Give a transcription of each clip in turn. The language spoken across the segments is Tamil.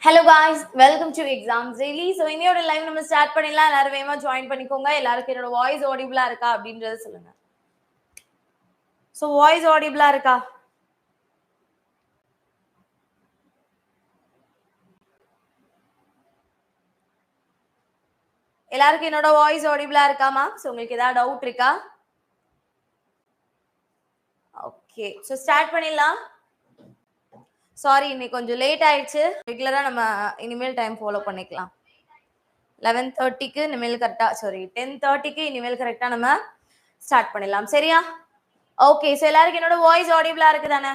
Hello guys, welcome to Exams Daily. So இன்னையோட லைவ் நம்ம ஸ்டார்ட் பண்ணிடலாம். எல்லாரும் வேகமா ஜாயின் பண்ணிக்கோங்க. எல்லாருக்கும் என்னோட வாய்ஸ் ஆடிபிளா இருக்கா அப்படின்றத சொல்லுங்க. So வாய்ஸ் ஆடிபிளா இருக்கா? எல்லாருக்கும் என்னோட வாய்ஸ் ஆடிபிளா இருக்காமா? So உங்களுக்கு ஏதாவது டவுட் இருக்கா? ஓகே, ஸோ ஸ்டார்ட் பண்ணிடலாம். சாரி, இன்னைக்கு கொஞ்சம் லேட் ஆயிடுச்சு. ரெகுலரா நம்ம இனிமேல் டைம் ஃபாலோ பண்ணிக்கலாம். 11:30க்கு இனிமேல் கரெக்டா, சாரி 10:30க்கு இனிமேல் கரெக்டா நம்ம ஸ்டார்ட் பண்ணிடலாம். சரியா? ஓகே, ஸோ எல்லாருக்கும் என்னோட வாய்ஸ் ஆடிபிளா இருக்கு தானே?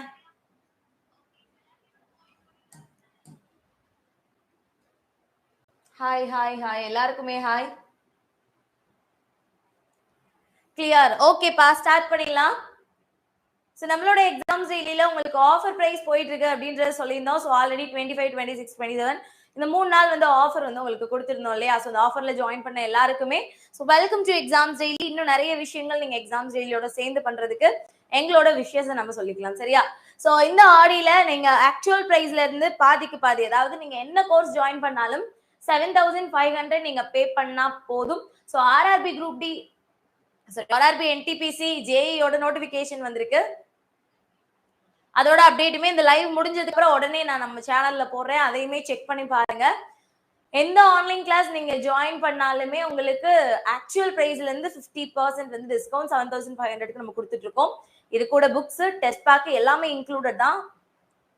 ஹாய் ஹாய் ஹாய், எல்லாருக்குமே ஹாய். கிளியர்? ஓகேப்பா, ஸ்டார்ட் பண்ணிடலாம். ஸோ நம்மளோட எக்ஸாம்ஸ் டெய்லியில உங்களுக்கு ஆஃபர் பிரைஸ் போயிட்டு இருக்கு அப்படின்றத சொல்லியிருந்தோம். ஸோ ஆல்ரெடி 25, 26, 27 இந்த 3 நாள் வந்து ஆஃபர் வந்து உங்களுக்கு கொடுத்துருந்தோம் இல்லையா? ஸோ அந்த ஆஃபர்ல ஜாயின் பண்ண எல்லாருக்குமே so welcome to exams daily. இன்னும் நிறைய விஷயங்கள் நீங்க எக்ஸாம்ஸ் டெய்லியோட சேர்ந்து பண்றதுக்கு எங்களோட விஷயத்தை நம்ம சொல்லிக்கலாம். சரியா? ஸோ இந்த ஆடியில நீங்க ஆக்சுவல் பிரைஸ்ல இருந்து பாதிக்கு பாதி, அதாவது நீங்க என்ன கோர்ஸ் ஜாயின் பண்ணாலும் 7,500 நீங்க பே பண்ணா போதும். So RRB group D, RRB NTPC ஜேஇயோட நோட்டிபிகேஷன் வந்திருக்கு. அதோட அப்டேட்டுமே இந்த லைவ் முடிஞ்சதுக்கு அப்புறம் உடனே நான் நம்ம சேனல்ல போடுறேன். அதையுமே செக் பண்ணி பாருங்க. எந்த ஆன்லைன் கிளாஸ் நீங்க ஜாயின் பண்ணாலுமே உங்களுக்கு ஆக்சுவல் பிரைஸ்ல இருந்து 50% வந்து டிஸ்கவுண்ட் 7,500க்கு நம்ம கொடுத்துட்டு இருக்கோம். இது கூட புக்ஸ், டெஸ்ட் பேக் எல்லாமே இன்க்ளூடட் தான்.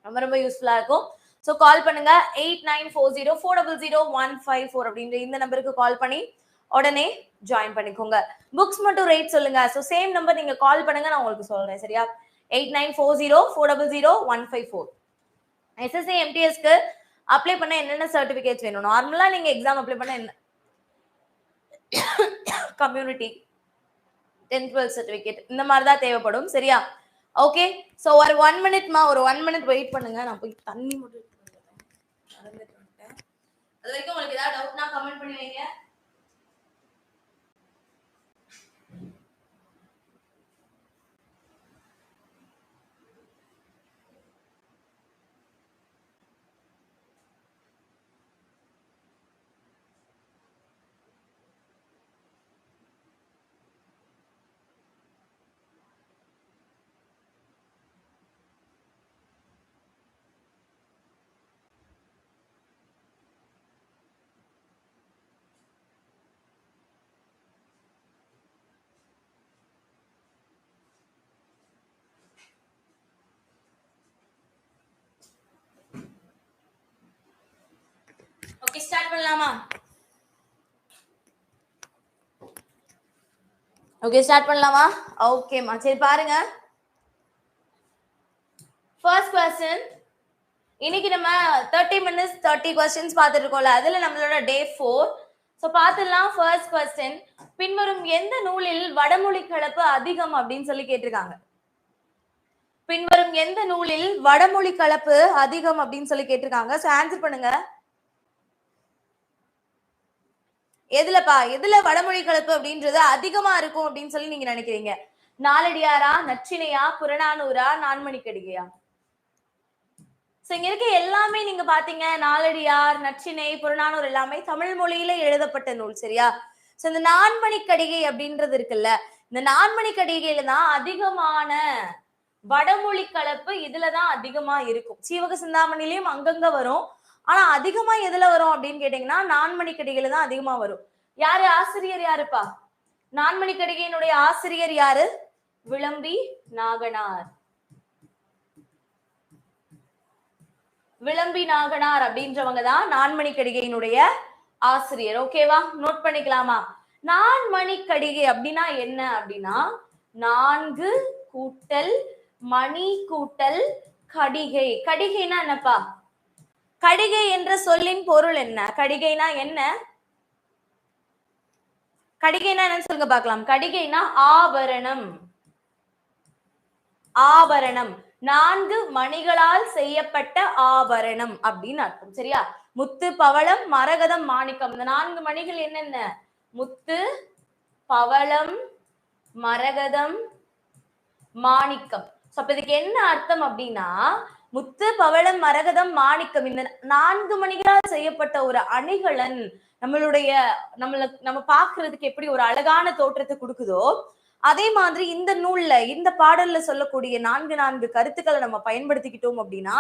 ரொம்ப ரொம்ப யூஸ்ஃபுல்லா இருக்கும். ஸோ கால் பண்ணுங்க 894004000154 அப்படின்ற இந்த நம்பருக்கு கால் பண்ணி உடனே ஜாயின் பண்ணிக்கோங்க. புக்ஸ் மட்டும் ரேட் சொல்லுங்க. ஸோ சேம் நம்பர் நீங்க கால் பண்ணுங்க, நான் உங்களுக்கு சொல்றேன். சரியா? 8940400154. எஸ்எஸ்சி எம்டிஎஸ்க்கு அப்ளை பண்ண என்னென்ன சர்டிபிகேட்ஸ் வேணும்? நார்மலா நீங்க எக்ஸாம் அப்ளை பண்ண என்ன கம்யூனிட்டி 10th 12th சர்டிபிகேட் இந்த மாதிரி தான் தேவைப்படும். சரியா? ஓகே, ஸோ ஒரு 1 மினிட்மா, ஒரு 1 மினிட் வெயிட் பண்ணுங்க. நான் போய் தண்ணி மட்டும் நடந்துட்டு வந்துட்டேன். அது வரைக்கும் உங்களுக்கு ஏதாவது டவுட்னா கமெண்ட் பண்ணி வைங்க. ஓகே, ஸ்டார்ட் பண்ணலாமா? ஓகே, ஸ்டார்ட் பண்ணலாமா? ஓகேமா, சரி பாருங்க. ஃபர்ஸ்ட் क्वेश्चन, இன்னைக்கு நம்ம 30 minutes 30 questions பார்த்துட்டு இருக்கோம்ல, அதுல நம்மளோட டே 4. சோ பார்த்துடலாம். ஃபர்ஸ்ட் क्वेश्चन, பின்வரும் எந்த நூலில் வடமொழி கலப்பு அதிகம் அப்படின்னு சொல்லி கேட்டிருக்காங்க. பின்வரும் எந்த நூலில் வடமொழி கலப்பு அதிகம் அப்படின்னு சொல்லி கேட்டிருக்காங்க. சோ ஆன்சர் பண்ணுங்க. எதுலப்பா, எதுல வடமொழி கலப்பு அப்படின்றது அதிகமா இருக்கும் அப்படின்னு சொல்லி நீங்க நினைக்கிறீங்க? நாலடியாரா, நற்றிணையா, புறநானூறா, நான்மணிக்கடிகையா? இங்க இருக்க எல்லாமே நீங்க பாத்தீங்க, நாலடியார், நற்றிணை, புறநானூறு எல்லாமே தமிழ் மொழியில எழுதப்பட்ட நூல். சரியா? சோ இந்த நான்மணிக்கடிகை அப்படின்றது இருக்குல்ல, இந்த நான்மணிக்கடிகையில தான் அதிகமான வடமொழி கலப்பு இதுலதான் அதிகமா இருக்கும். சீவக சிந்தாமணிலையும் அங்கங்க வரும், ஆனா அதிகமா எதுல வரும் அப்படின்னு கேட்டீங்கன்னா நான்மணிக்கடிகையில தான் அதிகமா வரும். யாரு ஆசிரியர்? யாருப்பா? நான்மணிக்கடிகையினுடைய ஆசிரியர் யாரு? விளம்பி நாகனார். விளம்பி நாகனார் அப்படின்றவங்க தான் நான்மணிக்கடிகையினுடைய ஆசிரியர். ஓகேவா? நோட் பண்ணிக்கலாமா? நான்மணிக்கடிகை அப்படின்னா என்ன அப்படின்னா, 4 கூட்டல் மணி கூட்டல் கடிகை. கடிகைனா என்னப்பா? கடிகை என்ற சொல்லின் பொருள் என்ன? கடிகைனா என்ன? கடிகைனா என்னன்னு சொல்லுங்க பார்க்கலாம். கடிகைனா ஆபரணம். ஆபரணம், 4 மணிகளால் செய்யப்பட்ட ஆபரணம் அப்படின்னு அர்த்தம். சரியா? முத்து, பவளம், மரகதம், மாணிக்கம், இந்த 4 மணிகள் என்னென்ன? முத்து, பவளம், மரகதம், மாணிக்கம். அப்ப இதுக்கு என்ன அர்த்தம் அப்படின்னா, முத்து, பவளம், மரகதம், மாணிக்கம் இந்த 4 மணிகளால் செய்யப்பட்ட ஒரு அணிகலன் நம்ம பாக்குறதுக்கு எப்படி ஒரு அழகான தோற்றத்தை கொடுக்குதோ, அதே மாதிரி இந்த நூல்ல இந்த பாடல்ல சொல்லக்கூடிய 4 கருத்துக்களை நம்ம பயன்படுத்திக்கிட்டோம் அப்படின்னா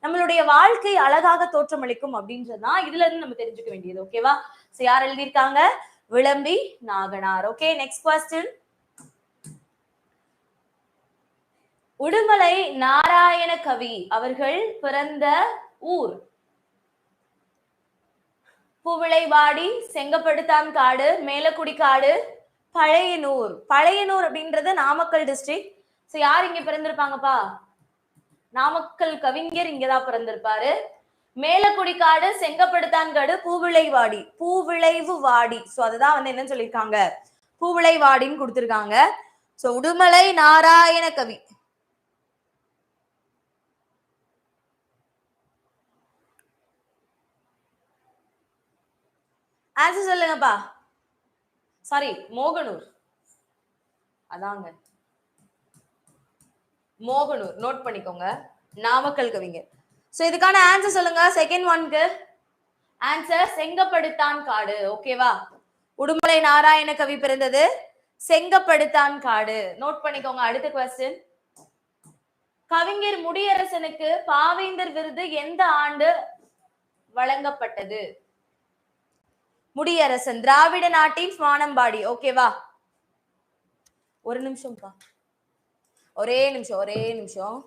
நம்மளுடைய வாழ்க்கை அழகாக தோற்றமளிக்கும் அப்படின்றதுதான் இதுல இருந்து நம்ம தெரிஞ்சுக்க வேண்டியது. ஓகேவா? சோ யார் எழுதியிருக்காங்க? Vilambi Naganar. Okay, next question. Udumalai Narayana Kavi அவர்கள் பிறந்த ஊர்? பூவிளைவாடி, செங்கப்படுத்தான் காடு, மேலக்குடி காடு, பழையனூர். பழையனூர் அப்படின்றது நாமக்கல் டிஸ்ட்ரிக்ட். சோ யார் இங்க பிறந்திருப்பாங்கப்பா? நாமக்கல் கவிஞர் இங்கதான் பிறந்திருப்பாரு. மேலக்குடி காடு, செங்கப்படுத்தான் காடு, பூவிளைவாடி, பூவிளைவு வாடி. சோ அதுதான் வந்து என்னன்னு சொல்லியிருக்காங்க? பூவிளைவாடின்னு கொடுத்திருக்காங்க. சோ உடுமலை நாராயண கவி. ஆன்சர் சொல்லுங்கப்பா. சாரி, மோகனூர். அதாங்க மோகனூர். நோட் பண்ணிக்கோங்க. நாமக்கல் கவிஞர். சோ இதுக்கான ஆன்சர் சொல்லுங்க. செகண்ட் ஒன்க்கு ஆன்சர் செங்கப்படுத்தான் காடு. ஓகேவா? உடுமலை நாராயண கவி பிறந்தது செங்கப்படுத்தான் காடு. நோட் பண்ணிக்கோங்க. அடுத்த क्वेश्चन. கவிஞர் முடியரசனுக்கு பாவேந்தர் விருது எந்த ஆண்டு வழங்கப்பட்டது? முடியரசன் திராவிட நாட்டின் வானம்பாடி. ஓகேவா? ஒரு நிமிஷம்ப்பா, ஒரே நிமிஷம்.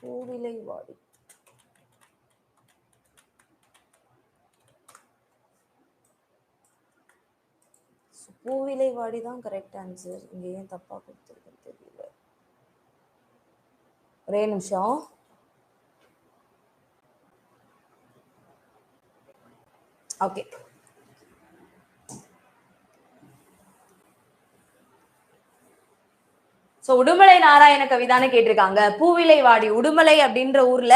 பூவிளைவாடி. பூவிளைவாடி தான் கரெக்ட் ஆன்சர். இங்க ஏன் தப்பா கொடுத்திருக்கேன்னு தெரியல. ஒரே நிமிஷம். ஓகே, சோ உடுமலை நாராயண கவிதான கேட்டிருக்காங்க. பூவிளைவாடி, உடுமலை அப்படின்ற ஊர்ல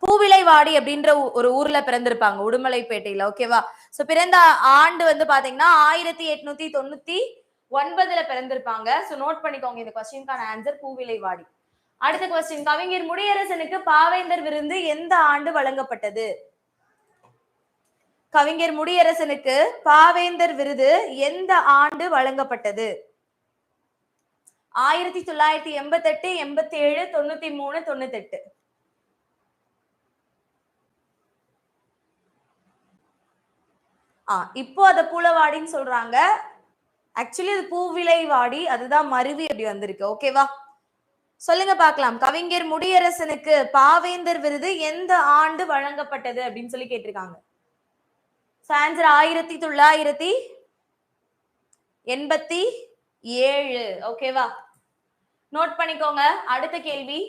பூவிளைவாடி அப்படின்ற ஒரு ஊர்ல பிறந்திருப்பாங்க, உடுமலைப்பேட்டையில. ஓகேவா? சோ பிறந்த ஆண்டு வந்து பாத்தீங்கன்னா 1899ல பிறந்திருப்பாங்க. சோ நோட் பண்ணிக்கோங்க. இந்த क्वेश्चनக்கான ஆன்சர் பூவிளைவாடி. அடுத்த क्वेश्चन. கவிஞர் முடியரசனுக்கு பாவேந்தர் விருது எந்த ஆண்டு வழங்கப்பட்டது? கவிஞர் முடியரசனுக்கு பாவேந்தர் விருது எந்த ஆண்டு வழங்கப்பட்டது? 1988, 87, 93, 98. இப்போ அத பூலவாடின்னு சொல்றாங்க. ஆக்சுவலி அது பூவிளைவாடி, அதுதான் மருவி அப்படி வந்திருக்கு. ஓகேவா? சொல்லுங்க பார்க்கலாம். கவிஞர் முடியரசனுக்கு பாவேந்தர் விருது எந்த ஆண்டு வழங்கப்பட்டது அப்படின்னு சொல்லி கேட்டிருக்காங்க. ஆன்சர் 1987. ஓகேவா? நோட் பண்ணிக்கோங்க. அடுத்த கேள்வி.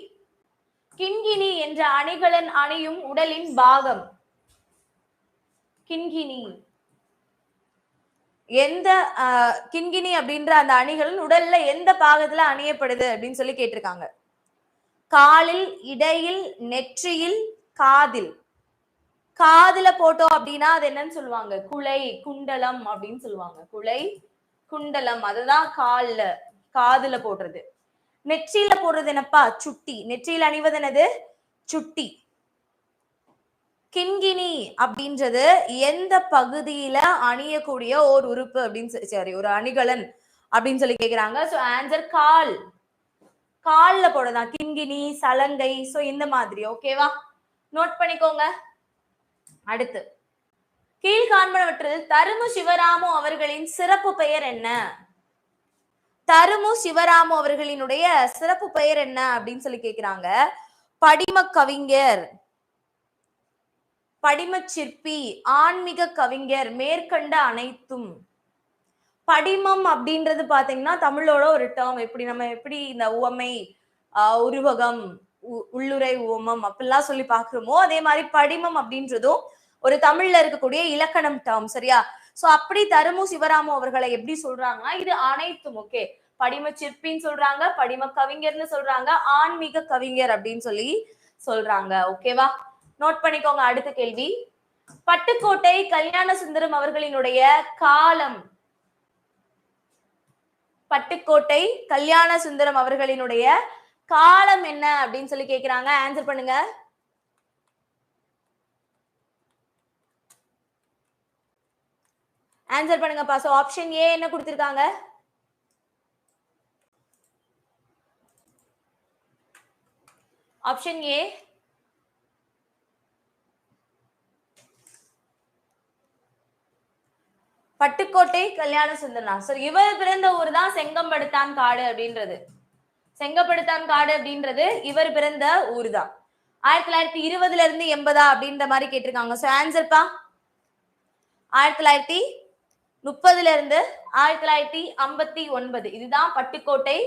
கிண்கிணி என்ற அணிகலன் அணியும் உடலின் பாகம்? கிண்கிணி எந்த கிண்கிணி அப்படின்ற அந்த அணிகலன் உடல்ல எந்த பாகத்துல அணியப்படுது அப்படின்னு சொல்லி கேட்டிருக்காங்க. காலில், இடையில், நெற்றியில், காதில். காதுல போட்டோம் அப்படின்னா அது என்னன்னு சொல்லுவாங்க? குலை, குண்டலம் அப்படின்னு சொல்லுவாங்க. குலை, குண்டலம். அதுதான் காதுல போடுறது. நெற்றியில போடுறது என்னப்பா? சுட்டி. நெற்றியில் அணிவது என்னது? சுட்டி. கிண்கிணி அப்படின்றது எந்த பகுதியில அணியக்கூடிய ஒரு உறுப்பு அப்படின்னு சரி, ஒரு அணிகலன் அப்படின்னு சொல்லி கேக்குறாங்க. சோ ஆன்சர் கால்ல போடுறதான் கிண்கிணி, சலங்கை. சோ இந்த மாதிரி. ஓகேவா? நோட் பண்ணிக்கோங்க. அடுத்து, கீழ்காண்பனவற்றில் தருமு சிவராமு அவர்களின் சிறப்பு பெயர் என்ன? தருமு சிவராமு அவர்களினுடைய சிறப்பு பெயர் என்ன அப்படின்னு சொல்லி கேக்குறாங்க. படிம கவிஞர், படிம சிற்பி, ஆன்மீக கவிஞர், மேற்கண்ட அனைத்தும். படிமம் அப்படின்றது பாத்தீங்கன்னா தமிழோட ஒரு டேர்ம். எப்படி இந்த உவமை, உருவகம், உள்ளுரை உவமம் அப்படிலாம் சொல்லி பாக்குறோமோ அதே மாதிரி படிமம் அப்படின்றதும் ஒரு தமிழ்ல இருக்கக்கூடிய இலக்கணம் டேர்ம். சரியா? சோ அப்படி தருமு சிவராமு அவர்களை எப்படி சொல்றாங்கன்னா இது அனைத்தும். ஓகே, படிம சிற்பின்னு சொல்றாங்க, படிம கவிஞர்னு சொல்றாங்க, ஆன்மீக கவிஞர் அப்படின்னு சொல்லி சொல்றாங்க. ஓகேவா? நோட் பண்ணிக்கோங்க. அடுத்த கேள்வி. பட்டுக்கோட்டை கல்யாண சுந்தரம் அவர்களினுடைய காலம். பட்டுக்கோட்டை கல்யாண சுந்தரம் அவர்களினுடைய காலம் என்ன அப்படின்னு சொல்லி கேக்குறாங்க. ஆன்சர் பண்ணுங்க. ஆன்சர் பண்ணுங்கப்பா. சோ ஆப்ஷன் ஏ என்ன கொடுத்திருக்காங்க? ஆப்ஷன் ஏ பட்டுக்கோட்டை கல்யாண சுந்தரனார். சோ இவர் பிறந்த ஊர் தான் செங்கம்படுத்தான் காடு அப்படின்றது. செங்கப்படுத்தான் காடு அப்படின்றது இவர் பிறந்த ஊர் தான். 1920 இருந்து 80 அப்படின்ற மாதிரி கேட்டிருக்காங்க. சோ ஆன்சர்ப்பா 1930 இருந்து 1959. இதுதான் பட்டுக்கோட்டை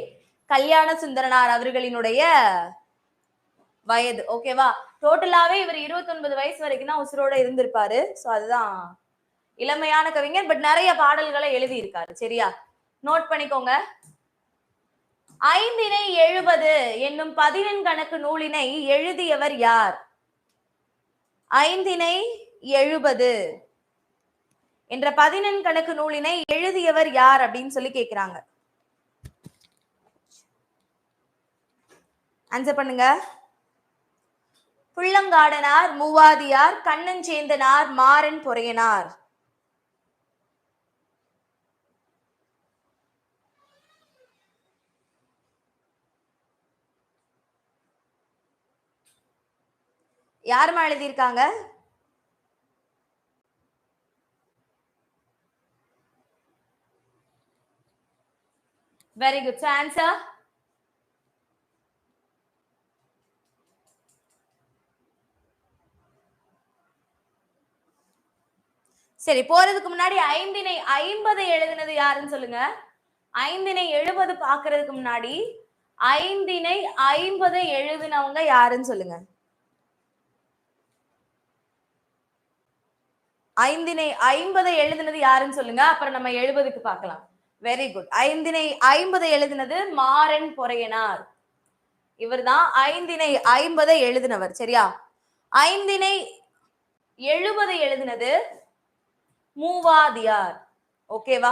கல்யாண சுந்தரனார் அவர்களினுடைய வயது. ஓகேவா? டோட்டலாவே இவர் 29 வயசு வரைக்கும் தான் உசுரோட இருந்திருப்பாரு. சோ அதுதான் இளமையான கவிஞர். பட் நிறைய பாடல்களை எழுதி இருக்காரு. சரியா? நோட் பண்ணிக்கோங்க. 5 70 என்னும் 11 கணக்கு நூலினை எழுதியவர் யார்? 5 70 என்ற 11 கணக்கு நூலினை எழுதியவர் யார் அப்படின்னு சொல்லி கேக்குறாங்க. ஆன்சர் பண்ணுங்க. புள்ளங்காடனார், மூவாதியார், கண்ணஞ்சேந்தனார், மாறன் பொறையனார். யாருமா எழுதியிருக்காங்க? Very good. ஆன்சர் சரி. போறதுக்கு முன்னாடி 5 50 எழுதினது யாருன்னு சொல்லுங்க. 5 70 பாக்குறதுக்கு முன்னாடி 5 50 எழுதினவங்க யாருன்னு சொல்லுங்க. 5 50 எழுதினது யாருன்னு சொல்லுங்க. அப்புறம் நம்ம 70க்கு பார்க்கலாம். Very good. 5 50 எழுதினது மாறன் பொறையனார். இவர் தான் 5 50 எழுதினவர். சரியா? 5 70 எழுதினது மூவாதியார். ஓகேவா?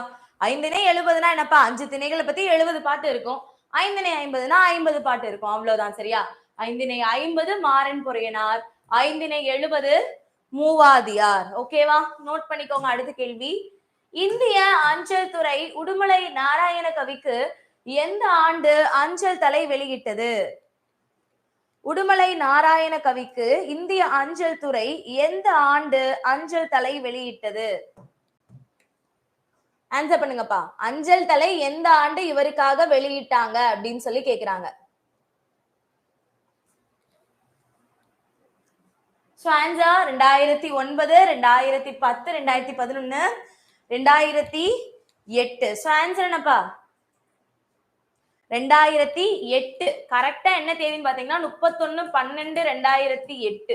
5 70னா என்னப்பா? 5 திணைகளை பத்தி 70 பாட்டு இருக்கும். 5 50னா 50 பாட்டு இருக்கும். அவ்வளவுதான். சரியா? 5 50 மாறன் பொறையனார், 5 70 மூவாதியார். ஓகேவா? நோட் பண்ணிக்கோங்க. அடுத்த கேள்வி. இந்திய அஞ்சல் துறை உடுமலை நாராயண கவிக்கு எந்த ஆண்டு அஞ்சல் தலை வெளியிட்டது? உடுமலை நாராயண கவிக்கு இந்திய அஞ்சல் துறை எந்த ஆண்டு அஞ்சல் தலை வெளியிட்டது? ஆன்சர் பண்ணுங்கப்பா. அஞ்சல் தலை எந்த ஆண்டு இவருக்காக வெளியிட்டாங்க அப்படின்னு சொல்லி கேக்குறாங்க. So answer 2009, 2010, 2011, 2008. சோ ஆன்சர் என்னப்பா? 2008. கரெக்டா என்ன தேதின்னு பாத்தீங்கன்னா 31/12/2008.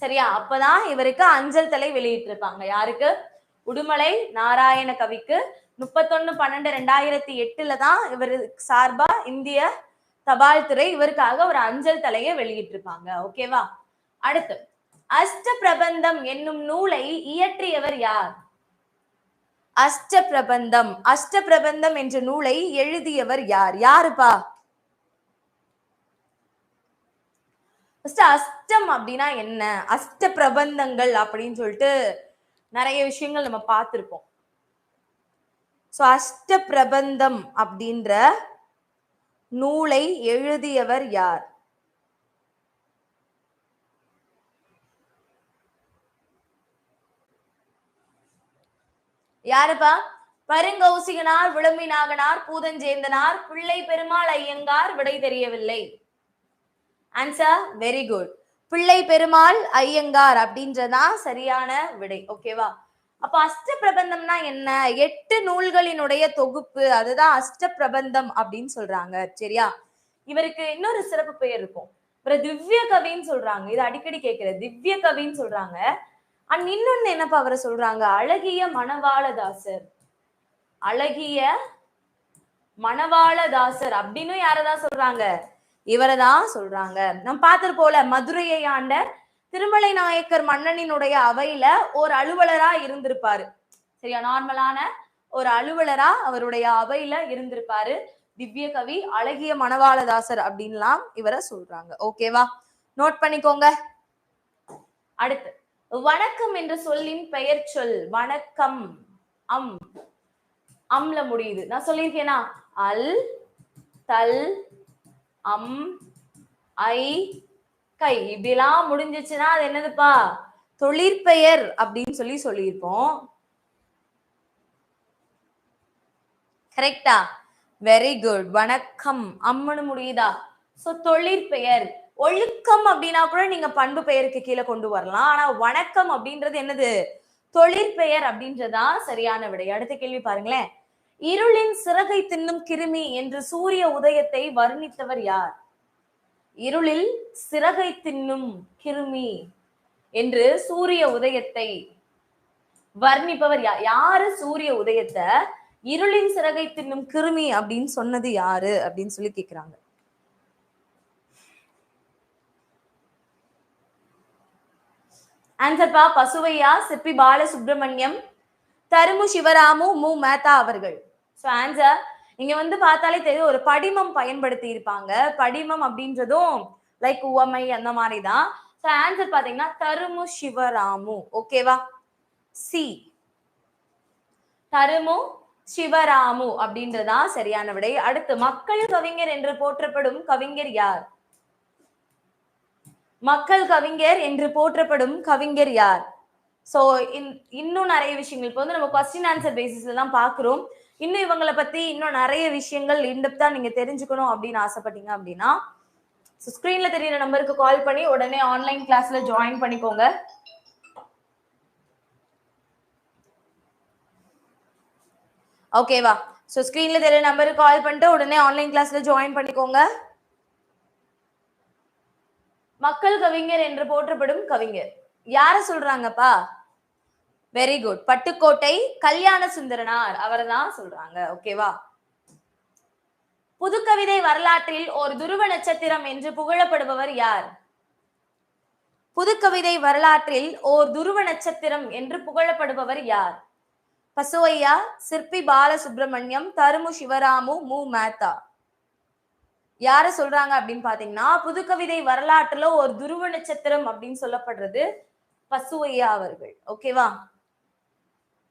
சரியா? அப்பதான் இவருக்கு அஞ்சல் தலை வெளியிட்டு இருப்பாங்க. யாருக்கு? உடுமலை நாராயண கவிக்கு 31/12/2008 தான் இவர் சார்பா இந்திய தபால் துறை இவருக்காக ஒரு அஞ்சல் தலையை வெளியிட்டிருப்பாங்க. ஓகேவா? அடுத்து, அஷ்ட பிரபந்தம் என்னும் நூலை இயற்றியவர் யார்? அஷ்ட பிரபந்தம். அஷ்ட பிரபந்தம் என்ற நூலை எழுதியவர் யார்? யாருப்பா? அஷ்டம் அப்படின்னா என்ன? அஷ்ட பிரபந்தங்கள் அப்படின்னு சொல்லிட்டு நிறைய விஷயங்கள் நம்ம பார்த்திருப்போம். சோ அஷ்ட பிரபந்தம் அப்படின்ற நூலை எழுதியவர் யார்? யாருப்பா? பருங்கௌசிகனார், விளம்பிநாகனார், பூதஞ்சேந்தனார், பிள்ளை பெருமாள் ஐயங்கார். விடை தெரியவில்லை. Answer very good. பிள்ளை பெருமாள் ஐயங்கார் அப்படின்றதான் சரியான விடை. ஓகேவா? அப்ப அஷ்ட பிரபந்தம்னா என்ன? 8 நூல்களினுடைய தொகுப்பு. அதுதான் அஷ்ட பிரபந்தம் அப்படின்னு சொல்றாங்க. சரியா? இவருக்கு இன்னொரு சிறப்பு பெயர் இருக்கும். இவரை திவ்ய கவின்னு சொல்றாங்க. இது அடிக்கடி கேட்கிற திவ்ய கவின்னு சொல்றாங்க. அண்ட் இன்னொன்னு என்னப்பா அவரை சொல்றாங்க? அழகிய மணவாளதாசர். அழகிய மணவாளதாசர் அப்படின்னு யாரதான் சொல்றாங்க? இவரை தான் சொல்றாங்க. நம்ம பார்த்திருப்போல, மதுரையை ஆண்ட திருமலை நாயக்கர் மன்னனினுடைய அவையில ஒரு அலுவலரா இருந்திருப்பாரு. சரியா, நார்மலான ஒரு அலுவலரா அவருடைய அவையில இருந்திருப்பாரு. திவ்ய கவி அழகிய மணவாளதாசர் அப்படின்லாம் இவரை சொல்றாங்க. ஓகேவா, நோட் பண்ணிக்கோங்க. அடுத்து, வணக்கம் என்ற சொல்லின் பெயர் சொல். வணக்கம் அம்ல முடியுது. நான் சொல்லியிருக்கேனா, அல், தல், அம், ஐ, கை இப்படிலாம் முடிஞ்சிச்சுன்னா அது என்னதுப்பா, தொழிற்பெயர் அப்படின்னு சொல்லியிருப்போம். கரெக்டா, வெரி குட். வணக்கம் அம்முன்னு முடியுதா, சோ தொழிற்பெயர். ஒழுக்கம் அப்படின்னா கூட நீங்க பண்பு பெயருக்கு கீழே கொண்டு வரலாம். ஆனா வணக்கம் அப்படின்றது என்னது, தொழிற்பெயர் அப்படின்றதா சரியான விடை. அடுத்த கேள்வி பாருங்களேன். இருளின் சிறகை தின்னும் கிருமி என்று சூரிய உதயத்தை வர்ணித்தவர் யார்? இருளில் சிறகை தின்னும் கிருமி என்று சூரிய உதயத்தை வர்ணிப்பவர் யார்? யாரு சூரிய உதயத்தை இருளின் சிறகை தின்னும் கிருமி அப்படின்னு சொன்னது யாரு அப்படின்னு சொல்லி கேக்குறாங்க. ஆன்சர் பா, பசுவையா, சிற்பி பாலசுப்ரமணியம், தருமு சிவராமு, மு மேத்தா அவர்கள். சோ ஆன்சர் இங்க வந்து பார்த்தாலே தெரியும், ஒரு படிமம் பயன்படுத்தி இருப்பாங்க. படிமம் அப்படின்றதும் லைக் உவமை அந்த மாதிரிதான். சோ ஆன்சர் பாத்தீங்கன்னா தருமு சிவராமு. ஓகேவா, சி, தருமு சிவராமு அப்படின்றதா சரியான விடை. அடுத்து, மக்கள் கவிஞர் என்று போற்றப்படும் கவிஞர் யார்? மக்கள் கவிஞர் என்று போற்றப்படும் கவிஞர் யார்? சோ இன்னும் நிறைய விஷயங்கள் இப்போ வந்து நம்ம கொஸ்டின் ஆன்சர் பேசிஸ்ல தான் பாக்குறோம். இன்னும் இவங்களை பத்தி இன்னும் நிறைய விஷயங்கள் இன்டெப்தா நீங்க தெரிஞ்சுக்கணும் அப்படின்னு ஆசைப்பட்டீங்க அப்படின்னா ஸ்கிரீன்ல தெரியுற நம்பருக்கு கால் பண்ணி உடனே ஆன்லைன் கிளாஸ்ல ஜாயின் பண்ணிக்கோங்க. ஓகேவா, சோ ஸ்கிரீன்ல தெரியுற நம்பருக்கு கால் பண்ணிட்டு உடனே ஆன்லைன் கிளாஸ்ல ஜாயின் பண்ணிக்கோங்க. மக்கள் கவிஞர் என்று போற்றப்படும் கவிஞர் யார சொல்றாங்கப்பா? வெரி குட், பட்டுக்கோட்டை கல்யாண சுந்தரனார் அவரை தான் சொல்றாங்க. ஓகேவா, புதுக்கவிதை வரலாற்றில் ஒரு துருவ நட்சத்திரம் என்று புகழப்படுபவர் யார்? புதுக்கவிதை வரலாற்றில் ஓர் துருவ நட்சத்திரம் என்று புகழப்படுபவர் யார்? பசுவையா, சிற்பி பாலசுப்ரமணியம், தருமு சிவராமு, மு மேத்தா. யார சொல்றாங்க அப்படின்னு பாத்தீங்கன்னா, புதுக்கவிதை வரலாற்றுல ஒரு துருவ நட்சத்திரம் அப்படின்னு சொல்லப்படுறது பசுவையா அவர்கள். ஓகேவா,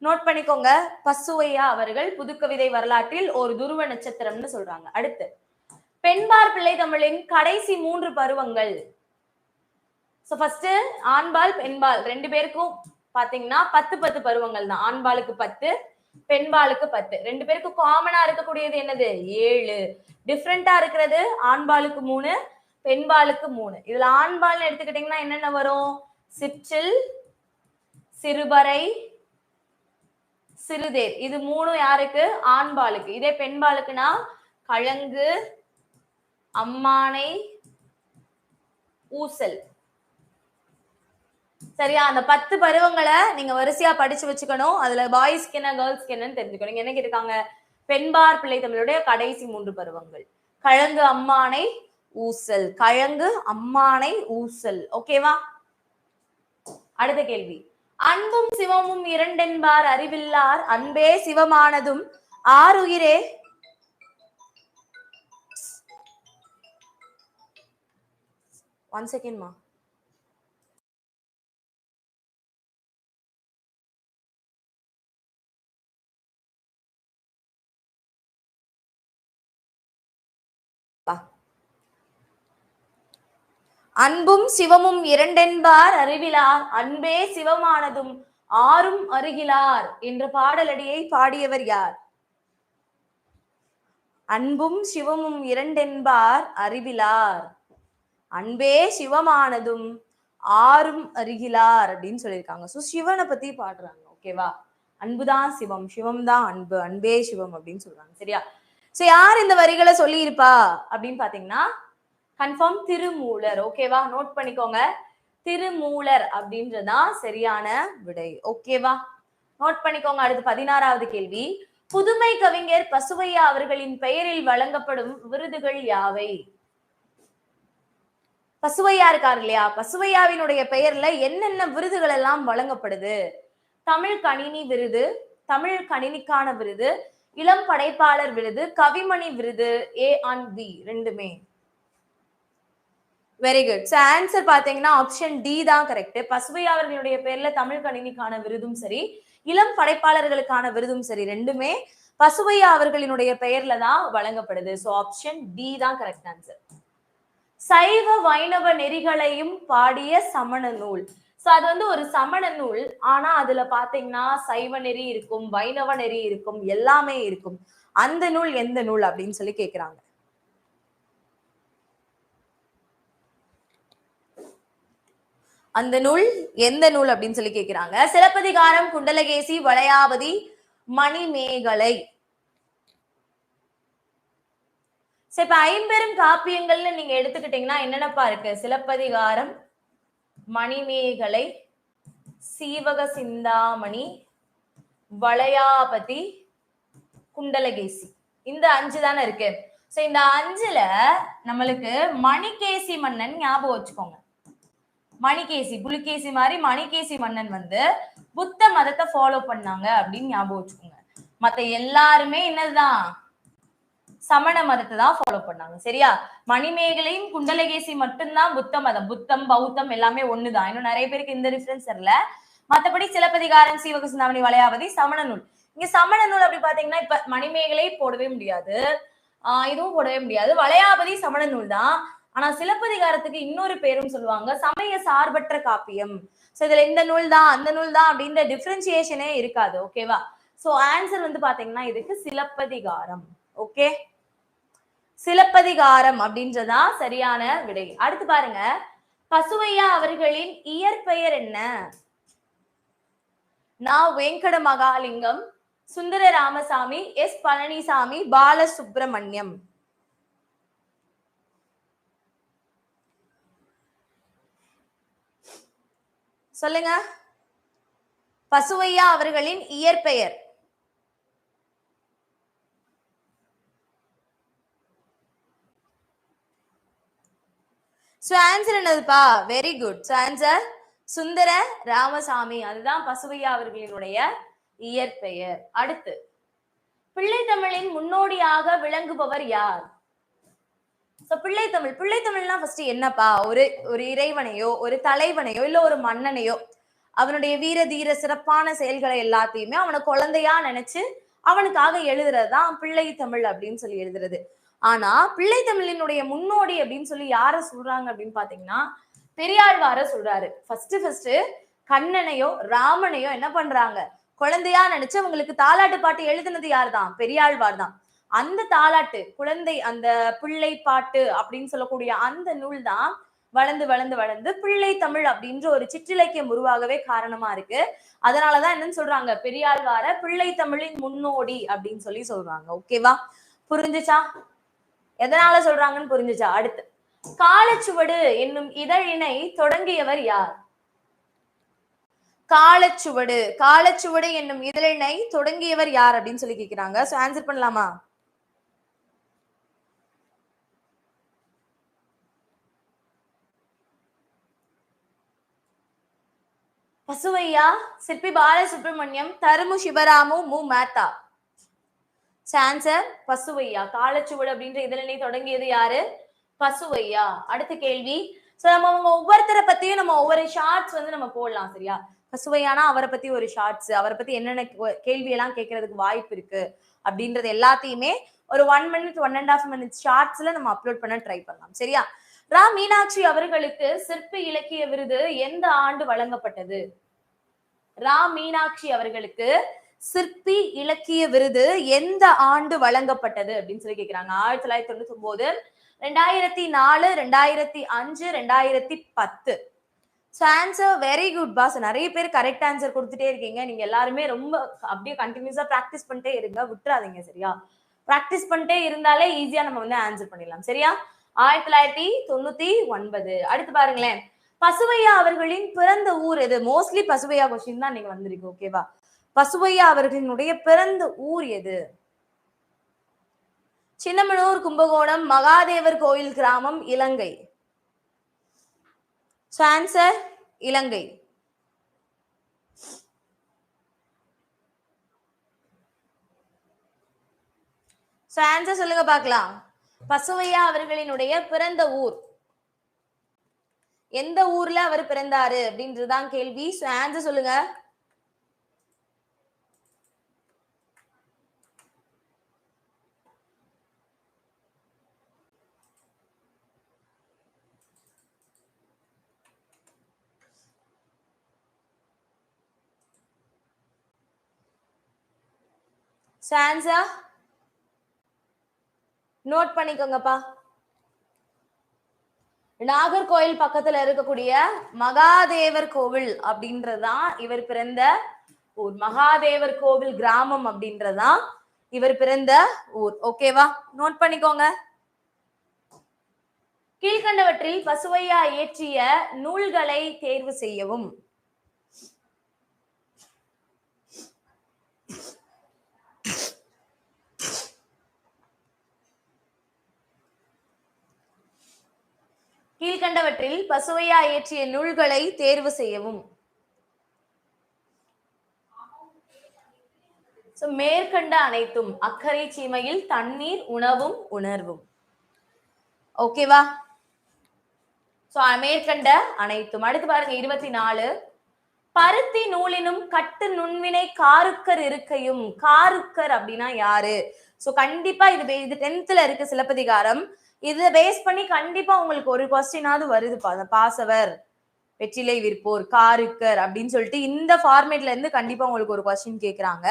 நோட் பண்ணிக்கோங்க. பசுவையா அவர்கள் புதுக்கவிதை வரலாற்றில் ஒரு துருவ நட்சத்திரம்னு சொல்றாங்க. அடுத்து, பெண்பார் பிள்ளை தமிழின் கடைசி 3 பருவங்கள். சோ ஃபர்ஸ்ட் ஆண்பால் பெண்பால் ரெண்டு பேருக்கும் பாத்தீங்கன்னா 10 பருவங்கள் தான். ஆண்பாலுக்கு 10, பெண்பாலுக்கு 10. ரெண்டு பேருக்கும் காமனா இருக்கக்கூடியது என்னது? 7. டிஃப்ரெண்டா இருக்கிறது ஆண்பாலுக்கு 3, பெண்பாலுக்கு 3. இதுல ஆண்பால் எடுத்துக்கிட்டீங்கன்னா என்னென்ன வரும்? சிற்றில், சிறுபறை, சிறுதேர். இது 3 யாருக்கு? ஆண்பாலுக்கு. இதே பெண்பாலுக்குன்னா கழங்கு, அம்மானை, ஊசல். சரியா, அந்த 10 பருவங்களை நீங்க வரிசையா படிச்சு வச்சுக்கணும். அதுல பாய்ஸ்க்கு என்ன கேர்ள்ஸ்க்கு என்னன்னு தெரிஞ்சுக்கணும். என்ன கேட்டிருக்காங்க? பெண்பார் பிள்ளை தமிழுடைய கடைசி 3 பருவங்கள். கழங்கு, அம்மானை, ஊசல். கழங்கு, அம்மானை, ஊசல். ஓகேவா, அடுத்த கேள்வி. அன்பும் சிவமும் இரண்டென்பார் அறிவில்லார், அன்பே சிவமானதும் ஆறுயிரே. ஒன் செகண்ட்மா. அன்பும் சிவமும் இரண்டென்பார் அறிவிலார், அன்பே சிவமானதும் ஆறும் அருகிலார் என்ற பாடலடியை பாடியவர் யார்? அன்பும் சிவமும் இரண்டென்பார் அறிவிலார், அன்பே சிவமானதும் ஆறும் அருகிலார் அப்படின்னு சொல்லியிருக்காங்க. சோ சிவனை பத்தி பாடுறாங்க. ஓகேவா, அன்புதான் சிவம், சிவம் தான் அன்பு, அன்பே சிவம் அப்படின்னு சொல்றாங்க. சரியா, சோ யார் இந்த வரிகளை சொல்லி இருப்பா அப்படின்னு பாத்தீங்கன்னா கன்ஃபார்ம் திருமூலர். ஓகேவா, நோட் பண்ணிக்கோங்க. திருமூலர் அப்படின்றதான் சரியான விடை. ஓகேவா, நோட் பண்ணிக்கோங்க. அடுத்து 16வது கேள்வி. புதுமை கவிஞர் பசுவையா அவர்களின் பெயரில் வழங்கப்படும் விருதுகள் யாவை? பசுவையா இருக்காரு இல்லையா, பசுவையாவினுடைய பெயர்ல என்னென்ன விருதுகள் எல்லாம் வழங்கப்படுது? தமிழ் கணினி விருது, தமிழ் கணினிக்கான விருது, இளம் படைப்பாளர் விருது, கவிமணி விருது, A and B ரெண்டுமே. Very good. சோ ஆன்சர் பாத்தீங்கன்னா ஆப்ஷன் டி தான் கரெக்ட். பசுவையா அவர்களுடைய பேர்ல தமிழ் கணினிக்கான விருதும் சரி, இளம் படைப்பாளர்களுக்கான விருதும் சரி, ரெண்டுமே பசுவையா அவர்களினுடைய பெயர்ல தான் வழங்கப்படுது. சோ ஆப்ஷன் டி தான் கரெக்ட் ஆன்சர். சைவ வைணவ நெறிகளையும் பாடிய சமண நூல். சோ அது வந்து ஒரு சமண நூல். ஆனா அதுல பாத்தீங்கன்னா சைவ நெறி இருக்கும், வைணவ நெறி இருக்கும், எல்லாமே இருக்கும். அந்த நூல் எந்த நூல் அப்படின்னு சொல்லி கேக்குறாங்க. அந்த நூல் எந்த நூல் அப்படின்னு சொல்லி கேக்குறாங்க. சிலப்பதிகாரம், குண்டலகேசி, வளையாபதி, மணிமேகலை. சரி, இப்ப ஐம்பெரும் காப்பியங்கள்னு நீங்க எடுத்துக்கிட்டீங்கன்னா என்னென்னப்பா இருக்கு? சிலப்பதிகாரம், மணிமேகலை, சீவக சிந்தாமணி, வளையாபதி, குண்டலகேசி. இந்த 5 தானே இருக்கு. சோ இந்த 5ல நம்மளுக்கு மணிகேசி மன்னன் ஞாபகம் வச்சுக்கோங்க. மணிகேசி, புலிகேசி மாதிரி மணிகேசி மன்னன் வந்து புத்த மதத்தை ஃபாலோ பண்ணாங்க அப்படின்னு ஞாபகம் வச்சுக்கோங்க. மத்த எல்லாருமே என்னதுதான்? சமண மதத்தை தான் ஃபாலோ பண்ணாங்க. சரியா? மணிமேகலையும் குண்டலகேசி மட்டும்தான் புத்த மதம். புத்தம் பௌத்தம் எல்லாமே ஒண்ணுதான். இன்னும் நிறைய பேருக்கு இந்த டிஃபரன்ஸ் தெரியல. மத்தபடி சிலப்பதிகாரம், சீவக சிந்தாமணி, வளையாபதி சமண நூல். இங்க சமண நூல் அப்படி பாத்தீங்கன்னா இப்ப மணிமேகலை போடவே முடியாது, இதுவும் போடவே முடியாது. வளையாபதி சமண நூல் தான். ஆனா சிலப்பதிகாரத்துக்கு இன்னொரு பேரும் சொல்லுவாங்க, சமய சார்பற்ற காப்பியம். சோ இதுல இந்த நூல் தான் அந்த நூல் தான் அப்படின்ற டிஃபரன்சியேஷனே இருக்காது. ஓகேவா? சோ ஆன்சர் வந்து பாத்தீங்கன்னா இதுக்கு சிலப்பதிகாரம். ஓகே, சிலப்பதிகாரம் அப்படின்றதா சரியான விடை. அடுத்து பாருங்க, பசுவையா அவர்களின் இயற்பெயர் என்ன? நா வெங்கட மகாலிங்கம், சுந்தர ராமசாமி, எஸ் பழனிசாமி, பாலசுப்ரமணியம். சொல்லுங்க. பசுவையா அவர்களின் இயற்பெயர். சோ ஆன்சர் என்னதுப்பா? Very good. So answer Sundara Ramasamy. அதுதான் பசுவையா அவர்களினுடைய இயற்பெயர். அடுத்து, பிள்ளைத்தமிழின் முன்னோடியாக விளங்குபவர் யார்? சோ பிள்ளைத்தமிழ், பிள்ளைத்தமிழ்னா ஃபர்ஸ்ட் என்னப்பா? ஒரு இறைவனையோ, ஒரு தலைவனையோ, இல்ல ஒரு மன்னனையோ, அவனுடைய வீர தீர சிறப்பான செயல்களை எல்லாத்தையுமே அவனை குழந்தையா நினைச்சு அவனுக்காக எழுதுறதுதான் பிள்ளை தமிழ் அப்படின்னு சொல்லி எழுதுறது. ஆனா பிள்ளை தமிழினுடைய முன்னோடி அப்படின்னு சொல்லி யார சொல்றாங்க அப்படின்னு பாத்தீங்கன்னா பெரியாழ்வார சொல்றாரு. ஃபர்ஸ்ட் கண்ணனையோ ராமனையோ என்ன பண்றாங்க? குழந்தையா நினைச்சு அவங்களுக்கு தாலாட்டு பாட்டு எழுதுனது யார் தான்? பெரியாழ்வார் தான். அந்த தாலாட்டு குழந்தை, அந்த பிள்ளை பாட்டு அப்படின்னு சொல்லக்கூடிய அந்த நூல் தான் வளர்ந்து வளர்ந்து வளர்ந்து பிள்ளை தமிழ் அப்படின்ற ஒரு சிற்றிலக்கியம் உருவாகவே காரணமா இருக்கு. அதனாலதான் என்னன்னு சொல்றாங்க? பெரியாழ்வார பிள்ளை தமிழின் முன்னோடி அப்படின்னு சொல்லி சொல்றாங்க. ஓகேவா? புரிஞ்சுச்சா? எதனால சொல்றாங்கன்னு புரிஞ்சுச்சா? அடுத்து, காலச்சுவடு என்னும் இதழினை தொடங்கியவர் யார்? காலச்சுவடு, காலச்சுவடு என்னும் இதழினை தொடங்கியவர் யார் அப்படின்னு சொல்லி கேக்குறாங்க. சோ ஆன்சர் பண்ணலாமா? பசுவையா, சிற்பி பாலசுப்ரமணியம், தருமு சிவராமு, மு மேத்தா. ஆன்சர் பசுவையா. காலச்சுவடு அப்படின்ற இதழினை தொடங்கியது யாரு? பசுவையா. அடுத்த கேள்வி. சோ நம்ம ஒவ்வொருத்தரை பத்தியும் நம்ம ஒவ்வொரு ஷார்ட்ஸ் வந்து நம்ம போடலாம். சரியா? பசுவையானா அவரை பத்தி ஒரு ஷார்ட்ஸ், அவரை பத்தி என்னென்ன கேள்வி எல்லாம் கேட்கறதுக்கு வாய்ப்பு இருக்கு அப்படின்றது எல்லாத்தையுமே ஒரு 1 minute 1.5 minutes ஷார்ட்ஸ்ல நம்ம அப்லோட் பண்ண ட்ரை பண்ணலாம். சரியா? ரா மீனாட்சி அவர்களுக்கு சிற்பி இலக்கிய விருது எந்த ஆண்டு வழங்கப்பட்டது? ரா மீனாட்சி அவர்களுக்கு சிற்பி இலக்கிய விருது எந்த ஆண்டு வழங்கப்பட்டது அப்படின்னு சொல்லி கேக்குறாங்க. 1999, 2004, 2005, 2010. Answer very good boss. நிறைய பேர் கரெக்ட் ஆன்சர் கொடுத்துட்டே இருக்கீங்க. நீங்க எல்லாருமே ரொம்ப அப்படியே கண்டினியூஸா பிராக்டிஸ் பண்ணிட்டே இருங்க, விட்டுறாதீங்க. சரியா? பிராக்டிஸ் பண்ணிட்டே இருந்தாலே ஈஸியா நம்ம வந்து ஆன்சர் பண்ணிடலாம். சரியா? 1999. அடுத்து பாருங்களேன், பசுவையா அவர்களின் பிறந்த ஊர் எது? மோஸ்ட்லி பசுவையா கொஸ்டின் தான் நீங்க வந்திருக்கு. ஓகேவா? பசுவையா அவர்களினுடைய பிறந்த ஊர் எது? சின்னமனூர், கும்பகோணம், மகாதேவர் கோயில் கிராமம், இலங்கை. ஸோ ஆன்சர் இலங்கை. ஸோ ஆன்சர் சொல்லுங்க பார்க்கலாம். பசுவையா அவர்களினுடைய பிறந்த ஊர் எந்த ஊர்ல அவர் பிறந்தாரு அப்படின்றதுதான் கேள்வி. ஸோ ஆன்சர் சொல்லுங்க. ஸோ ஆன்சர் நோட் பண்ணிக்கோங்கப்பா. நாகர்கோயில் பக்கத்துல இருக்கக்கூடிய மகாதேவர் கோவில் அப்படின்றதுதான் இவர் பிறந்த ஊர். மகாதேவர் கோவில் கிராமம் அப்படின்றதுதான் இவர் பிறந்த ஊர். ஓகேவா, நோட் பண்ணிக்கோங்க. கீழ்கண்டவற்றில் பசுவையா இயற்றிய நூல்களை தேர்வு செய்யவும். கீழ்கண்டவற்றில் பசுவையா இயற்றிய நூல்களை தேர்வு செய்யவும். மேற்கண்ட அனைத்தும் அக்கறை சீமையில் தண்ணீர் உணவும் உணர்வும். ஓகேவா, மேற்கண்ட அனைத்தும். அடுத்து பாருங்க 24. பருத்தி நூலினும் கட்டு நுண்வினை காருக்கர் இருக்கையும். காருக்கர் அப்படின்னா யாரு? சோ கண்டிப்பா இது 10th இருக்கு சிலப்பதிகாரம். இதை பேஸ் பண்ணி கண்டிப்பா உங்களுக்கு ஒரு கொஸ்டினாவது வருது. பாசவர், வெற்றிலை விற்போர், காருக்கர் அப்படின்னு சொல்லிட்டு இந்த ஃபார்மேட்ல இருந்து கண்டிப்பா உங்களுக்கு ஒரு கொஸ்டின் கேக்குறாங்க.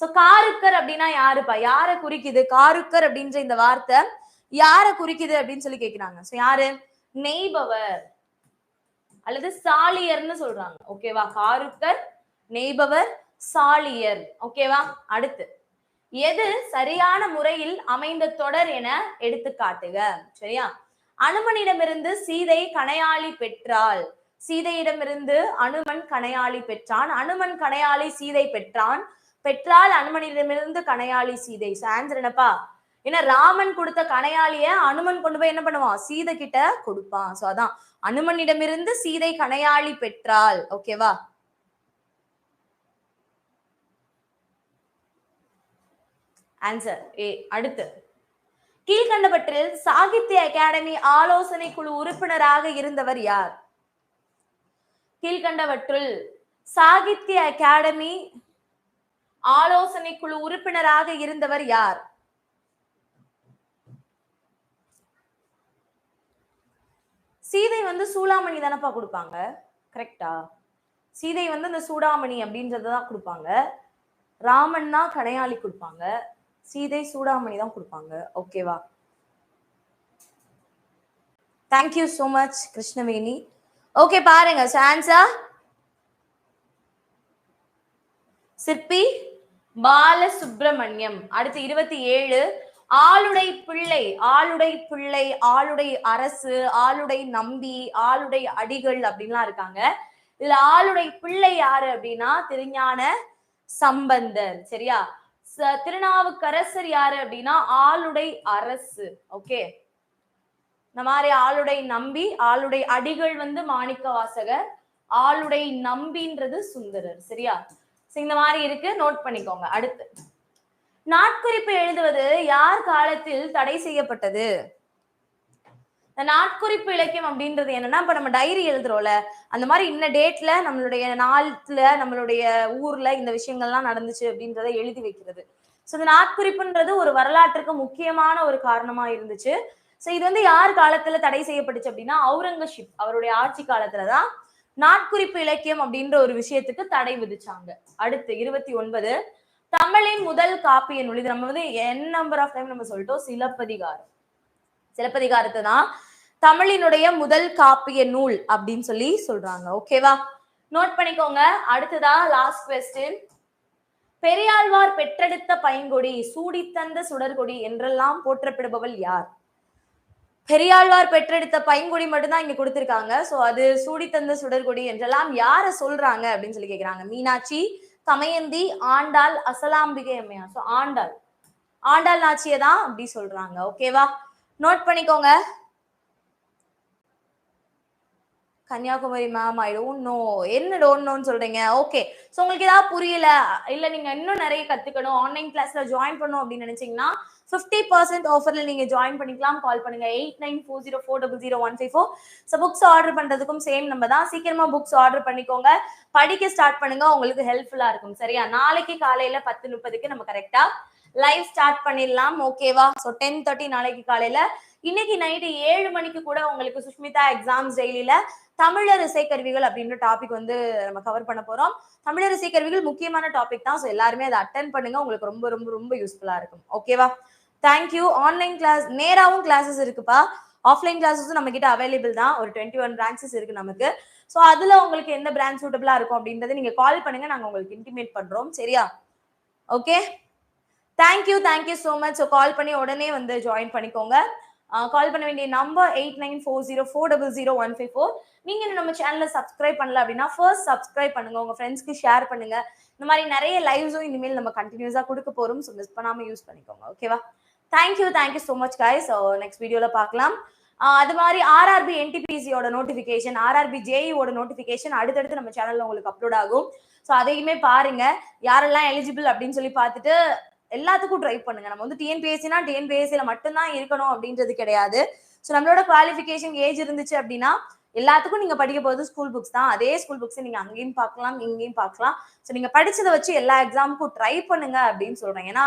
சோ காருக்கர் அப்படின்னா யாருப்பா? யாரை குறிக்குது? காருக்கர் அப்படின்ற இந்த வார்த்தை யாரை குறிக்குது அப்படின்னு சொல்லி கேக்குறாங்க. சோ யாரு? நெய்பவர் அல்லது சாலியர்னு சொல்றாங்க. ஓகேவா, காருக்கர், நெய்பவர், சாலியர். ஓகேவா, அடுத்து எது சரியான முறையில் அமைந்த தொடர் என எடுத்து காட்டுக. சரியா, அனுமனிடமிருந்து சீதை கணையாளி பெற்றாள். சீதையிடமிருந்து அனுமன் கணையாளி பெற்றான். அனுமன் கணையாளி சீதை பெற்றான். பெற்றால் அனுமனிடமிருந்து கணையாளி சீதை. ஆன்சர் என்னப்பா? ஏன்னா ராமன் கொடுத்த கணையாளிய அனுமன் கொண்டு போய் என்ன பண்ணுவான்? சீதை கிட்ட கொடுப்பான். சோ அதான் அனுமனிடமிருந்து சீதை கணையாளி பெற்றாள். ஓகேவா, ஆன்சர் ஏ. அடுத்து கீழ்கண்டவற்றில் சாகித்ய அகாடமி ஆலோசனை குழு உறுப்பினராக இருந்தவர் யார்? கீழ்கண்டவற்றுள் சாகித்ய அகாடமி ஆலோசனை குழு உறுப்பினராக இருந்தவர் யார்? சீதை சூளாமணி தானப்பா கொடுப்பாங்க. கரெக்டா? சீதை இந்த சூடாமணி அப்படின்றதான் கொடுப்பாங்க. ராமன் தான் கணையாளி கொடுப்பாங்க. சீதை சூடாமணி தான் கொடுப்பாங்க. ஓகேவா, thank you so much Krishnaveni. Okay பாருங்க, ஆன்சர் சிற்பி பாலசுப்ரமணியம். அடுத்து 27. ஆளுடை பிள்ளை, ஆளுடை பிள்ளை, ஆளுடை அரசு, ஆளுடை நம்பி, ஆளுடை அடிகள் அப்படின்லாம் இருக்காங்க. இதுல ஆளுடை பிள்ளை யாரு அப்படின்னா திருஞான சம்பந்தர். சரியா, திருநாவுக்கரசர் யாரு அப்படின்னா ஆளுடை அரசு. ஓகே, இந்த மாதிரி ஆளுடை நம்பி, ஆளுடை அடிகள் மாணிக்க வாசகர், ஆளுடை நம்பின்றது சுந்தரர். சரியா, இந்த மாதிரி இருக்கு, நோட் பண்ணிக்கோங்க. அடுத்து நாட்குறிப்பு எழுதுவது யார் காலத்தில் தடை செய்யப்பட்டது? நாட்குறிப்பு இலக்கியம் அப்படின்றது என்னன்னா, இப்ப நம்ம டைரி எழுதுறோம்ல, அந்த மாதிரி இந்த டேட்ல நம்மளுடைய நாள்ல நம்மளுடைய ஊர்ல இந்த விஷயங்கள்லாம் நடந்துச்சு அப்படின்றத எழுதி வைக்கிறது. சோ இந்த நாட்குறிப்புன்றது ஒரு வரலாற்றுக்கு முக்கியமான ஒரு காரணமா இருந்துச்சு. சோ இது யார் காலத்துல தடை செய்யப்பட்டுச்சு அப்படின்னா அவுரங்கசீப் அவருடைய ஆட்சி காலத்துலதான் நாட்குறிப்பு இலக்கியம் அப்படின்ற ஒரு விஷயத்துக்கு தடை விதிச்சாங்க. அடுத்து 29. தமிழின் முதல் காப்பிய நூல். இது நம்ம n நம்பர் ஆஃப் டைம் நம்ம சொல்லிட்டோம். சிலப்பதிகாரம். சிலப்பதிகாரத்தை தான் தமிழினுடைய முதல் காப்பிய நூல் அப்படின்னு சொல்லி சொல்றாங்க. ஓகேவா, நோட் பண்ணிக்கோங்க. அடுத்ததா லாஸ்ட் குவெஸ்டின். பெரியாழ்வார் பெற்றெடுத்த பைங்கொடி, சூடித்தந்த சுடர்கொடி என்றெல்லாம் போற்றப்படுபவள் யார்? பெரியாழ்வார் பெற்றெடுத்த பைங்கொடி மட்டும்தான் இங்க கொடுத்திருக்காங்க. சோ அது சூடித்தந்த சுடர்கொடி என்றெல்லாம் யார சொல்றாங்க அப்படின்னு சொல்லி கேக்குறாங்க. மீனாட்சி, தமயந்தி, ஆண்டாள், அசலாம்பிகை அம்மையார். சோ ஆண்டாள், ஆண்டாள் நாச்சியை தான் அப்படி சொல்றாங்க. ஓகேவா, நோட் பண்ணிக்கோங்க. Kanyakumari ma'am I don't know. என்ன டோன்ட் நோன்னு சொல்றீங்க? ஓகே. ஸோ உங்களுக்கு ஏதாவது புரியல, இல்ல நீங்க இன்னும் நிறைய கத்துக்கணும், ஆன்லைன் கிளாஸ்ல ஜாயின் பண்ணணும் அப்படின்னு நினைச்சீங்கன்னா 50% ஆஃபர்ல நீங்க ஜாயின் பண்ணிக்கலாம். கால் பண்ணுங்க 8940400154. ஸோ புக்ஸ் ஆர்டர் பண்றதுக்கும் சேம் நம்பர் தான். சீக்கிரமா புக்ஸ் ஆர்டர் பண்ணிக்கோங்க. படிக்க ஸ்டார்ட் பண்ணுங்க, உங்களுக்கு ஹெல்ப்ஃபுல்லா இருக்கும். சரியா? நாளைக்கு காலையில 10:30க்கு நம்ம கரெக்டா லைவ் ஸ்டார்ட் பண்ணிடலாம். ஓகேவா? ஸோ 10:30 நாளைக்கு காலையில. இன்னைக்கு நைட்டு 7 மணிக்கு கூட உங்களுக்கு சுஷ்மிதா எக்ஸாம்ஸ் டெய்லியில தமிழர் இசைக்கருவிகள் அப்படின்ற டாபிக் வந்து நம்ம கவர் பண்ண போறோம். தமிழர் இசைக்கருவிகள் முக்கியமான டாபிக் தான். ஸோ எல்லாருமே அதை அட்டன் பண்ணுங்க, உங்களுக்கு ரொம்ப ரொம்ப ரொம்ப யூஸ்ஃபுல்லா இருக்கும். ஓகேவா? தேங்க்யூ. ஆன்லைன் கிளாஸ் நேராவும் கிளாஸஸ் இருக்குப்பா, ஆஃப்லைன் கிளாஸஸும் நம்ம கிட்ட அவைலபிள் தான். ஒரு 21 பிரான்ச்சஸ் இருக்கு நமக்கு. ஸோ அதுல உங்களுக்கு எந்த பிரான்ச் சூட்டபிளா இருக்கும் அப்படின்றத நீங்க கால் பண்ணுங்க, நாங்க உங்களுக்கு இன்டிமேட் பண்றோம். சரியா? Okay, thank you so much. So call பண்ணி உடனே வந்து ஜாயின் பண்ணிக்கோங்க. கால் பண்ண வேண்டிய நம்பர் 8940400154. நீங்க நம்ம சேனலை சப்ஸ்கிரைப் பண்ணல அப்படின்னா ஃபர்ஸ்ட் சப்ஸ்கிரைப் பண்ணுங்க, உங்க ஃப்ரெண்ட்ஸ்க்கு ஷேர் பண்ணுங்க. இந்த மாதிரி நிறைய லைவ்ஸும் இனிமேல் நம்ம கண்டினியூஸா கொடுக்க போறோம். ஸோ மிஸ் பண்ணாம யூஸ் பண்ணிக்கோங்க. ஓகேவா? Thank you so much guys. Next வீடியோல பார்க்கலாம். அது மாதிரி ஆர்ஆர்பி என்டிபிசியோட நோட்டிபிகேஷன், ஆர்ஆர்பி ஜேஇஓட நோட்டிபிகேஷன் அடுத்தடுத்து நம்ம சேனல்ல உங்களுக்கு அப்லோட் ஆகும். ஸோ அதையுமே பாருங்க, யாரெல்லாம் எலிஜிபிள் அப்படின்னு சொல்லி பார்த்துட்டு எல்லாத்துக்கும் ட்ரை பண்ணுங்க. நம்ம வந்து டிஎன்பிஎஸ்சினா டிஎன்பிஎஸ்சில மட்டும்தான் இருக்கணும் அப்படின்றது கிடையாது. ஸோ நம்மளோட குவாலிஃபிகேஷன் ஏஜ் இருந்துச்சு அப்படின்னா எல்லாத்துக்கும் நீங்க படிக்க போகிறது ஸ்கூல் புக்ஸ் தான். அதே ஸ்கூல் புக்ஸ் நீங்க அங்கேயும் பார்க்கலாம், இங்கேயும் பார்க்கலாம். ஸோ நீங்க படிச்சதை வச்சு எல்லா எக்ஸாமுக்கும் ட்ரை பண்ணுங்க அப்படின்னு சொல்றேன். ஏன்னா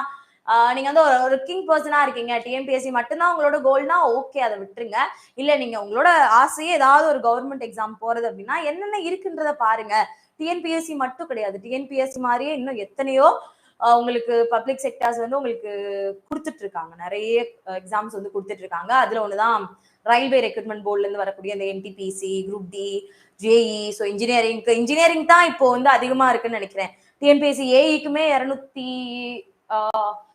நீங்க வந்து ஒரு கிங் பர்சனா இருக்கீங்க, டிஎன்பிஎஸ்சி மட்டும்தான் உங்களோட கோல்னா ஓகே, அதை விட்டுருங்க. இல்ல நீங்க உங்களோட ஆசையே ஏதாவது ஒரு கவர்மெண்ட் எக்ஸாம் போறது அப்படின்னா என்னென்ன இருக்குன்றத பாருங்க. டிஎன்பிஎஸ்சி மட்டும் கிடையாது, டிஎன்பிஎஸ்சி மாதிரியே இன்னும் எத்தனையோ உங்களுக்கு பப்ளிக் செக்டர்ஸ் வந்து உங்களுக்கு கொடுத்துட்டு இருக்காங்க. நிறைய எக்ஸாம்ஸ் வந்து கொடுத்துட்டு இருக்காங்க. அதுல ஒண்ணுதான் ரயில்வே ரெக்ரூட்மெண்ட் போர்ட்ல இருந்து வரக்கூடிய இந்த NTPC, group D, JE. So engineering தான் இப்போ வந்து அதிகமா இருக்குன்னு நினைக்கிறேன். டிஎன்பிஎஸ்சி ஏஇக்குமே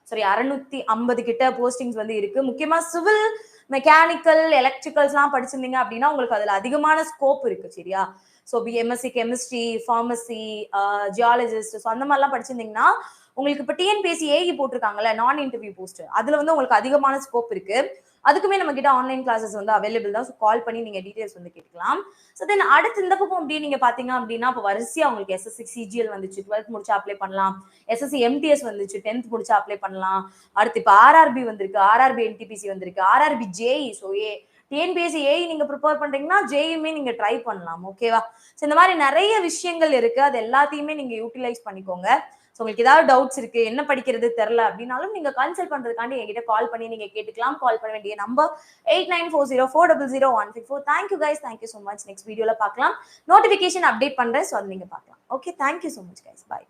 650 கிட்ட போஸ்டிங்ஸ் வந்து இருக்கு. முக்கியமா சிவில், மெக்கானிக்கல், எலக்ட்ரிக்கல்ஸ் எல்லாம் படிச்சிருந்தீங்க அப்படின்னா உங்களுக்கு அதுல அதிகமான ஸ்கோப் இருக்கு. சரியா? So MSc chemistry, pharmacy, geologist, so அந்த மாதிரிலாம் படிச்சிருந்தீங்கன்னா உங்களுக்கு இப்போ டிஎன்பிஎஸ்சி ஏஇ போட்டிருக்காங்கல்ல, நான் இன்டர்வியூ போஸ்ட், அதுல வந்து உங்களுக்கு அதிகமான ஸ்கோப் இருக்கு. அதுக்குமே நம்ம கிட்ட ஆன்லைன் கிளாஸஸ் வந்து அவைலபிள் தான். ஸோ கால் பண்ணி நீங்க டீடைல்ஸ் வந்து கேட்கலாம். ஸோ தென் அடுத்து இந்த பக்கம் அப்படி நீங்க பாத்தீங்க அப்படின்னா இப்போ வரிசையா உங்களுக்கு எஸ்எஸ்சி சிஜிஎல் வந்துச்சு, 12th முடிச்சா அப்ளை பண்ணலாம். எஸ்எஸ்சி எம்டிஎஸ் வந்துச்சு, 10th முடிச்சா அப்ளை பண்ணலாம். அடுத்து இப்போ ஆர்ஆர்பி வந்திருக்கு, ஆர்ஆர்பி என்டிபிசி வந்திருக்கு, RRB JE. So TNPSC AE நீங்க ப்ரிப்பேர் பண்றீங்கன்னா ஜேஇயுமே நீங்க ட்ரை பண்ணலாம். ஓகேவா? ஸோ இந்த மாதிரி நிறைய விஷயங்கள் இருக்கு, அது எல்லாத்தையுமே நீங்க யூட்டிலைஸ் பண்ணிக்கோங்க. ஸோ உங்களுக்கு ஏதாவது டவுட்ஸ் இருக்கு, என்ன படிக்கிறது தெரியல அப்படின்னாலும் நீங்க கன்சல்ட் பண்றதுக்காண்டி என்கிட்ட கால் பண்ணி நீங்க கேட்டுக்கலாம். கால் பண்ண வேண்டிய number 8940400154. Thank you guys, thank you so much. Next வீடியோல பார்க்கலாம். நோட்டிபிகேஷன் அப்டேட் பண்றேன், ஸோ அதை நீங்க பார்க்கலாம். Okay, thank you so much guys. பாய்.